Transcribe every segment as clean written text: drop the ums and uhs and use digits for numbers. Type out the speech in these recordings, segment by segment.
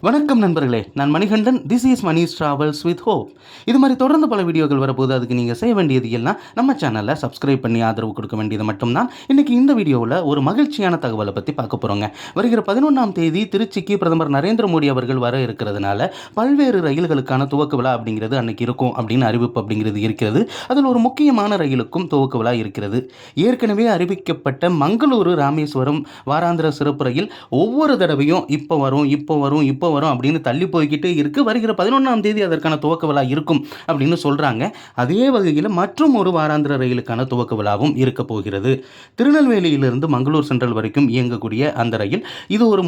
வணக்கம் நண்பர்களே, நான் Manikandan. This is Mani's travels with hope. இது மாதிரி தொடர்ந்து பல வீடியோக்கள் வரப்போது. அதுக்கு நீங்கள் செய்ய வேண்டியது எல்லாம் நம்ம சேனலில் சப்ஸ்கிரைப் பண்ணி ஆதரவு கொடுக்க வேண்டியது மட்டும்தான். இன்றைக்கி இந்த வீடியோவில் ஒரு மகிழ்ச்சியான தகவலை பற்றி பார்க்க போகிறோங்க. வருகிற 11ஆம் தேதி திருச்சிக்கு பிரதமர் நரேந்திர மோடி அவர்கள் வர இருக்கிறதுனால பல்வேறு ரயில்களுக்கான துவக்க விழா அப்படிங்கிறது அன்றைக்கி இருக்கும் அப்படின்னு அறிவிப்பு அப்படிங்கிறது இருக்கிறது. அதில் ஒரு முக்கியமான ரயிலுக்கும் துவக்க விழா இருக்கிறது. ஏற்கனவே அறிவிக்கப்பட்ட மங்களூரு ராமேஸ்வரம் வாராந்திர சிறப்பு ரயில் ஒவ்வொரு தடவையும் இப்போ வரும் அப்படின்னு தள்ளி போய்கிட்டே இருக்கு. வருகிற 11ஆம் தேதி அதற்கான துவக்க விழா இருக்கும் அப்படின்னு சொல்றாங்க. அதே வகையில் மற்றும் ஒரு வாராந்திர ரயிலுக்கான துவக்க விழாவும் இருக்க போகிறது. திருநெல்வேலியிலிருந்து மங்களூர் சென்ட்ரல் வரைக்கும் இயங்கக்கூடிய அந்த ரயில் இது ஒரு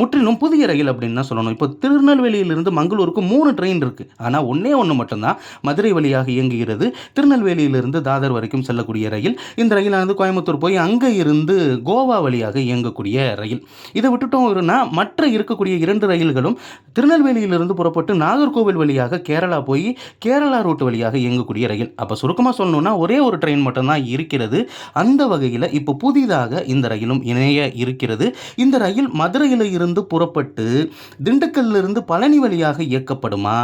முற்றிலும் புதிய ரயில் அப்படின்னு தான் சொல்லணும். இப்போ திருநெல்வேலியிலிருந்து மங்களூருக்கு 3 ட்ரெயின் இருக்கு. ஆனால் ஒன்று மட்டும்தான் மதுரை வழியாக இயங்குகிறது. திருநெல்வேலியிலிருந்து தாதர் வரைக்கும் செல்லக்கூடிய ரயில். இந்த ரயிலானது கோயம்புத்தூர் போய் அங்கே இருந்து கோவா வழியாக இயங்கக்கூடிய ரயில். இதை விட்டுட்டோம்னா மற்ற இருக்கக்கூடிய 2 ரயில்களும் திருநெல்வேலியிலிருந்து புறப்பட்டு நாகர்கோவில் வழியாக கேரளா போய் கேரளா ரூட் வழியாக இயங்கக்கூடிய ரயில். அப்போ சுருக்கமாக சொல்லணும்னா ஒரே ஒரு ட்ரெயின் மட்டும்தான் இருக்கிறது. அந்த வகையில் இப்போ புதிதாக இந்த ரயிலும் இணைய இருக்கிறது. இந்த ரயில் மதுரையில் இருந்து புறப்பட்டு திண்டுக்கல்லிருந்து பழனி வழியாக இயக்கப்படுமா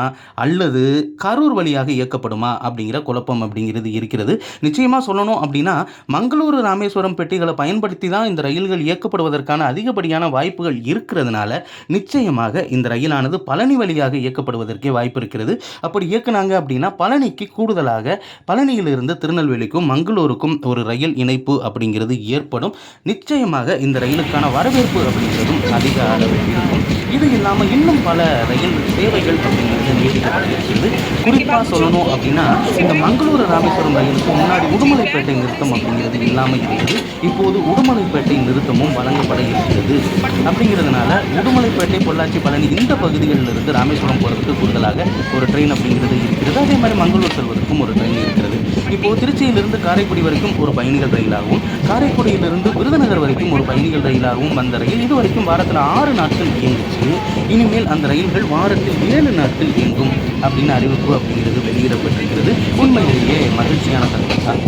அல்லது கரூர் வழியாக இயக்கப்படுமா அப்படிங்கிற குழப்பம் அப்படிங்கிறது இருக்கிறது. நிச்சயமாக சொல்லணும் அப்படின்னா மங்களூரு ராமேஸ்வரம் பெட்டிகளை பயன்படுத்தி தான் இந்த ரயில்கள் இயக்கப்படுவதற்கான அதிகப்படியான வாய்ப்புகள் இருக்கிறதுனால நிச்சயமாக இந்த ரயிலானது பழனி வழியாக இயக்கப்படுவதற்கே வாய்ப்பு இருக்கிறது. அப்படி இயக்குனாங்க அப்படின்னா பழனிக்கு கூடுதலாக பழனியிலிருந்து திருநெல்வேலிக்கும் மங்களூருக்கும் ஒரு ரயில் இணைப்பு அப்படிங்கிறது ஏற்படும். நிச்சயமாக இந்த ரயிலுக்கான வரவேற்பு அப்படிங்கிறதும் அதிக அளவில் இருக்கும். இது இல்லாமல் இன்னும் பல ரயில் சேவைகள் அப்படிங்கிறது நீடிக்கப்பட்டிருக்கிறது. குறிப்பாக சொல்லணும் அப்படின்னா இந்த மங்களூரு ராமேஸ்வரம் ரயிலுக்கு முன்னாடி உடுமலைப்பேட்டை நிறுத்தம் அப்படிங்கிறது இல்லாமல் இருக்கிறது. இப்போது உடுமலைப்பேட்டை நிறுத்தமும் வழங்கப்பட இருக்கிறது. அப்படிங்கிறதுனால உடுமலைப்பேட்டை பொள்ளாச்சி பழனி இந்த பகுதிகளில் இருந்து ராமேஸ்வரம் போகிறதுக்கு கூடுதலாக ஒரு ட்ரெயின் அப்படிங்கிறது இருக்கிறது. அதே மாதிரி மங்களூர் செல்வதற்கும் ஒரு ட்ரெயின் இருக்கிறது. இப்போது திருச்சியிலிருந்து காரைக்குடி வரைக்கும் ஒரு பயணிகள் ரயிலாகவும் காரைக்குடியிலிருந்து விருதுநகர் வரைக்கும் ஒரு பயணிகள் ரயிலாகவும் வந்த ரயில் இது வரைக்கும் வாரத்தில் 6 நாட்கள் இயங்குச்சு. இனிமேல் அந்த ரயில்கள் வாரத்தில் 7 நாட்கள் இயங்கும் அப்படின்னு அறிவிப்பு அப்படிங்கிறது வெளியிடப்பட்டிருக்கிறது. உண்மையிலேயே மகிழ்ச்சியான தகவல் தான்.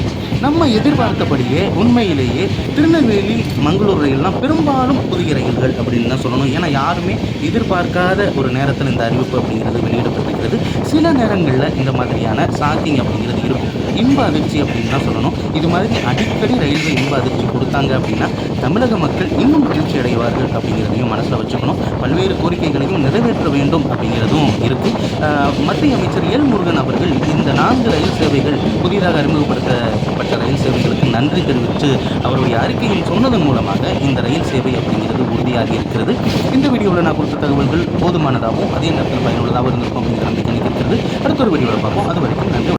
நம்ம எதிர்பார்த்தபடியே உண்மையிலேயே திருநெல்வேலி மங்களூர் ரயில்லாம் பெரும்பாலும் புதிய ரயில்கள் அப்படின்னு தான் சொல்லணும். ஏன்னா யாருமே எதிர்பார்க்காத ஒரு நேரத்தில் இந்த அறிவிப்பு அப்படிங்கிறது வெளியிடப்பட்டிருக்கிறது. சில நேரங்களில் இந்த மாதிரியான ஷாக்கிங் அப்படிங்கிறது இருக்கும். இன்ப அதிர்ச்சி அப்படின்னு தான் சொல்லணும். இது மாதிரி அடிக்கடி ரயில்வே இன்ப அதிர்ச்சி கொடுத்தாங்க அப்படின்னா தமிழக மக்கள் இன்னும் மகிழ்ச்சி அடைவார்கள் அப்படிங்கிறதையும் மனசில் வச்சுக்கணும். பல்வேறு கோரிக்கைகளையும் நிறைவேற்ற வேண்டும் அப்படிங்கிறதும் இருக்குது. மத்திய அமைச்சர் எல் முருகன் அவர்கள் இந்த 4 ரயில் சேவைகள் புதிதாக அறிமுகப்படுத்தப்பட்ட ரயில் சேவைகளுக்கு நன்றி தெரிவித்து அவருடைய அறிக்கையில் சொன்னதன் மூலமாக இந்த ரயில் சேவை அப்படிங்கிறது உறுதியாகி இருக்கிறது. இந்த வீடியோவில் நான் கொடுத்த தகவல்கள் போதுமானதாகவும் அதே நேரத்தில் பயனுள்ளதாகவும் இருந்திருக்கும் அப்படிங்கிற நம்பிக்கை இருக்கிறது. அடுத்த ஒரு வீடியோவில் பார்ப்போம். அது வரைக்கும் நன்றி.